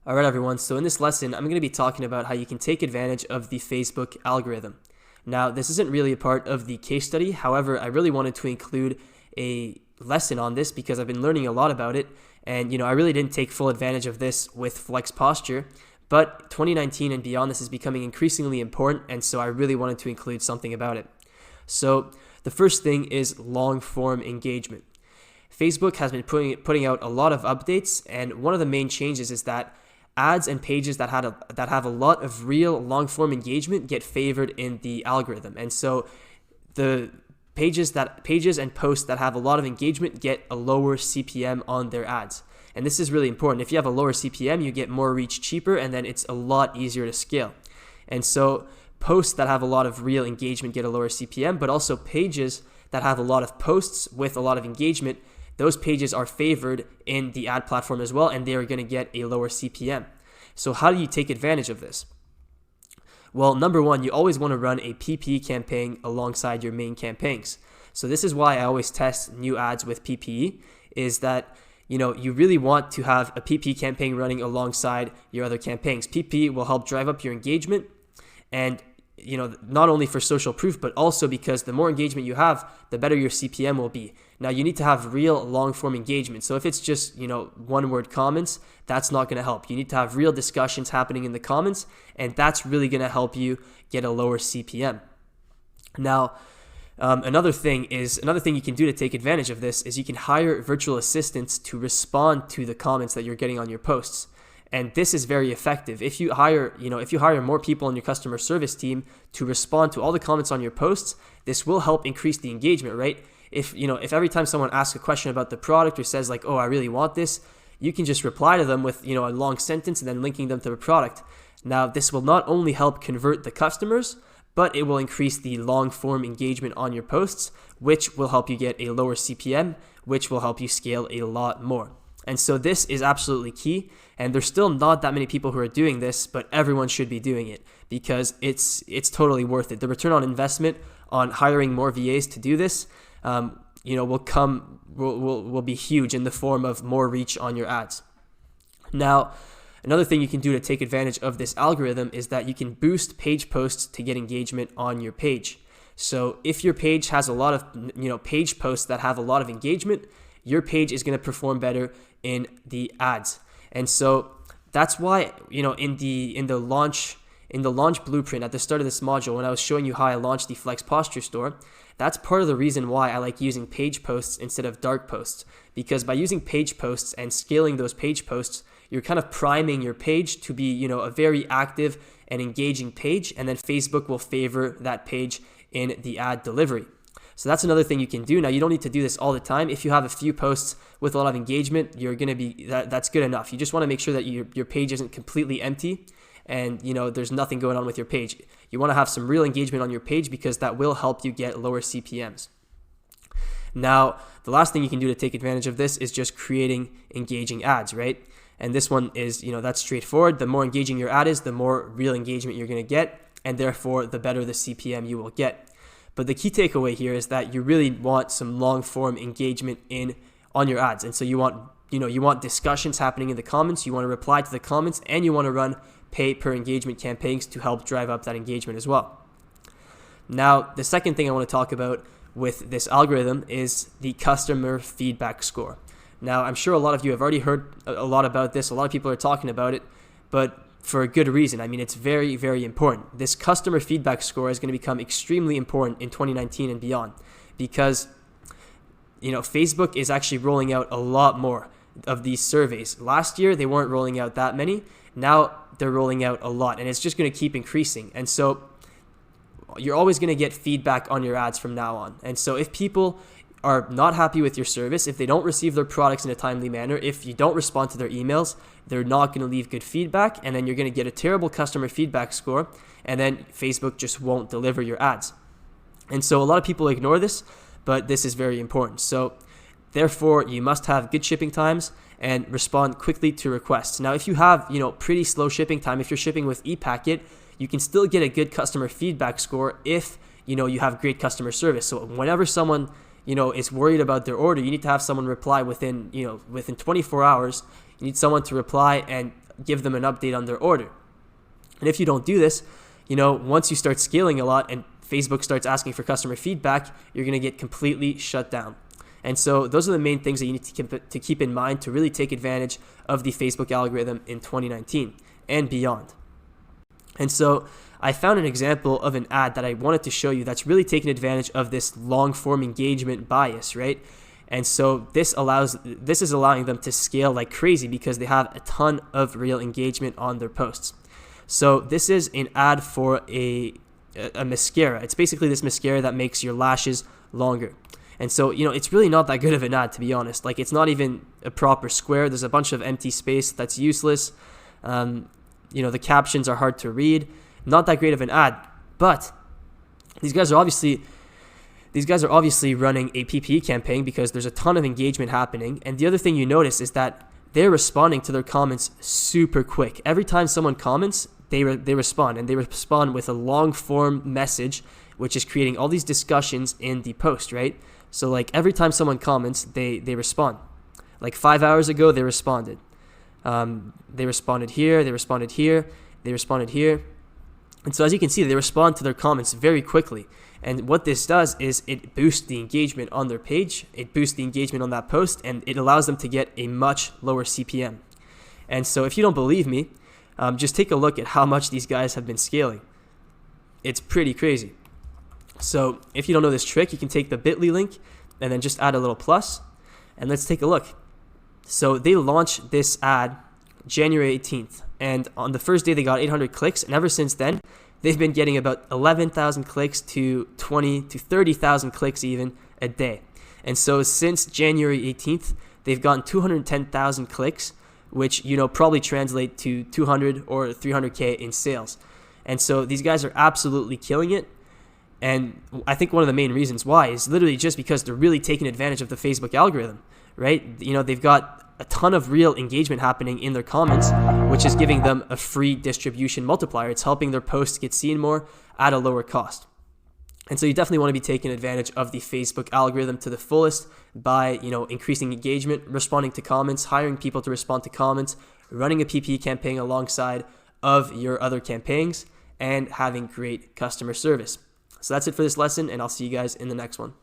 All right, everyone. So in this lesson, I'm going to be talking about how you can take advantage of the Facebook algorithm. Now, this isn't really a part of the case study. However, I really wanted to include a lesson on this because I've been learning a lot about it. And, I really didn't take full advantage of this with Flex Posture. But 2019 and beyond, this is becoming increasingly important. And so I really wanted to include something about it. So the first thing is long form engagement. Facebook has been putting out a lot of updates. And one of the main changes is that ads and pages that have a lot of real long-form engagement get favored in the algorithm. And so the pages and posts that have a lot of engagement get a lower CPM on their ads. And this is really important. If you have a lower CPM, you get more reach cheaper, and then it's a lot easier to scale. And so posts that have a lot of real engagement get a lower CPM, but also pages that have a lot of posts with a lot of engagement, those pages are favored in the ad platform as well, and they are going to get a lower CPM. So how do you take advantage of this? Well, number one, you always want to run a PPE campaign alongside your main campaigns. So this is why I always test new ads with PPE, is that you really want to have a PPE campaign running alongside your other campaigns. PPE will help drive up your engagement, and not only for social proof, but also because the more engagement you have, the better your CPM will be. Now, you need to have real long-form engagement. So if it's just, one-word comments, that's not going to help. You need to have real discussions happening in the comments, and that's really going to help you get a lower CPM. Now, another thing you can do to take advantage of this is you can hire virtual assistants to respond to the comments that you're getting on your posts. And this is very effective. If you hire more people on your customer service team to respond to all the comments on your posts, this will help increase the engagement, right? If every time someone asks a question about the product or says like, "Oh, I really want this," you can just reply to them with, a long sentence and then linking them to the product. Now, this will not only help convert the customers, but it will increase the long form engagement on your posts, which will help you get a lower CPM, which will help you scale a lot more. And so this is absolutely key, and there's still not that many people who are doing this, but everyone should be doing it because it's totally worth it. The return on investment on hiring more VAs to do this, will be huge in the form of more reach on your ads. Now, another thing you can do to take advantage of this algorithm is that you can boost page posts to get engagement on your page. So if your page has a lot of page posts that have a lot of engagement, your page is going to perform better in the ads. And so that's why, in the launch blueprint at the start of this module, when I was showing you how I launched the Flex Posture Store, that's part of the reason why I like using page posts instead of dark posts. Because by using page posts and scaling those page posts, you're kind of priming your page to be, a very active and engaging page, and then Facebook will favor that page in the ad delivery. So that's another thing you can do. Now, you don't need to do this all the time. If you have a few posts with a lot of engagement, that's good enough. You just want to make sure that your page isn't completely empty and there's nothing going on with your page. You want to have some real engagement on your page because that will help you get lower CPMs. Now, the last thing you can do to take advantage of this is just creating engaging ads, right? And this one is, that's straightforward. The more engaging your ad is, the more real engagement you're going to get, and therefore the better the CPM you will get. But the key takeaway here is that you really want some long-form engagement on your ads. And so you want discussions happening in the comments, you want to reply to the comments, and you want to run pay per engagement campaigns to help drive up that engagement as well. Now, the second thing I want to talk about with this algorithm is the customer feedback score. Now, I'm sure a lot of you have already heard a lot about this. A lot of people are talking about it, but for a good reason. I mean, it's very, very important. This customer feedback score is going to become extremely important in 2019 and beyond because, Facebook is actually rolling out a lot more of these surveys. Last year, they weren't rolling out that many. Now they're rolling out a lot, and it's just going to keep increasing. And so you're always going to get feedback on your ads from now on. And so if people are not happy with your service, if they don't receive their products in a timely manner, if you don't respond to their emails, they're not going to leave good feedback, and then you're going to get a terrible customer feedback score, and then Facebook just won't deliver your ads. And so a lot of people ignore this, but this is very important. So therefore, you must have good shipping times and respond quickly to requests. Now, if you have, pretty slow shipping time, if you're shipping with ePacket, you can still get a good customer feedback score if, you have great customer service. So whenever someone is worried about their order, you need to have someone reply within 24 hours. You need someone to reply and give them an update on their order. And if you don't do this, once you start scaling a lot and Facebook starts asking for customer feedback, you're going to get completely shut down. And so those are the main things that you need to keep in mind to really take advantage of the Facebook algorithm in 2019 and beyond. And so I found an example of an ad that I wanted to show you that's really taking advantage of this long-form engagement bias, right? And so this is allowing them to scale like crazy because they have a ton of real engagement on their posts. So this is an ad for a mascara. It's basically this mascara that makes your lashes longer. And so, it's really not that good of an ad, to be honest. Like, it's not even a proper square. There's a bunch of empty space that's useless. The captions are hard to read. Not that great of an ad. But these guys are obviously running a PPE campaign because there's a ton of engagement happening. And the other thing you notice is that they're responding to their comments super quick. Every time someone comments, they respond, and they respond with a long form message, which is creating all these discussions in the post, right? So like every time someone comments, they respond. Like 5 hours ago, they responded. They responded here, they responded here, they responded here. And so as you can see, they respond to their comments very quickly. And what this does is it boosts the engagement on their page, it boosts the engagement on that post, and it allows them to get a much lower CPM. And so if you don't believe me, just take a look at how much these guys have been scaling. It's pretty crazy. So if you don't know this trick, you can take the bit.ly link and then just add a little plus, and let's take a look. So they launched this ad January 18th, and on the first day they got 800 clicks, and ever since then they've been getting about 11,000 clicks to 20 to 30,000 clicks even a day. And so since January 18th, they've gotten 210,000 clicks, which probably translate to 200 or 300K in sales. And so these guys are absolutely killing it. And I think one of the main reasons why is literally just because they're really taking advantage of the Facebook algorithm, right? They've got a ton of real engagement happening in their comments, which is giving them a free distribution multiplier. It's helping their posts get seen more at a lower cost. And so you definitely want to be taking advantage of the Facebook algorithm to the fullest by, increasing engagement, responding to comments, hiring people to respond to comments, running a PPE campaign alongside of your other campaigns, and having great customer service. So that's it for this lesson, and I'll see you guys in the next one.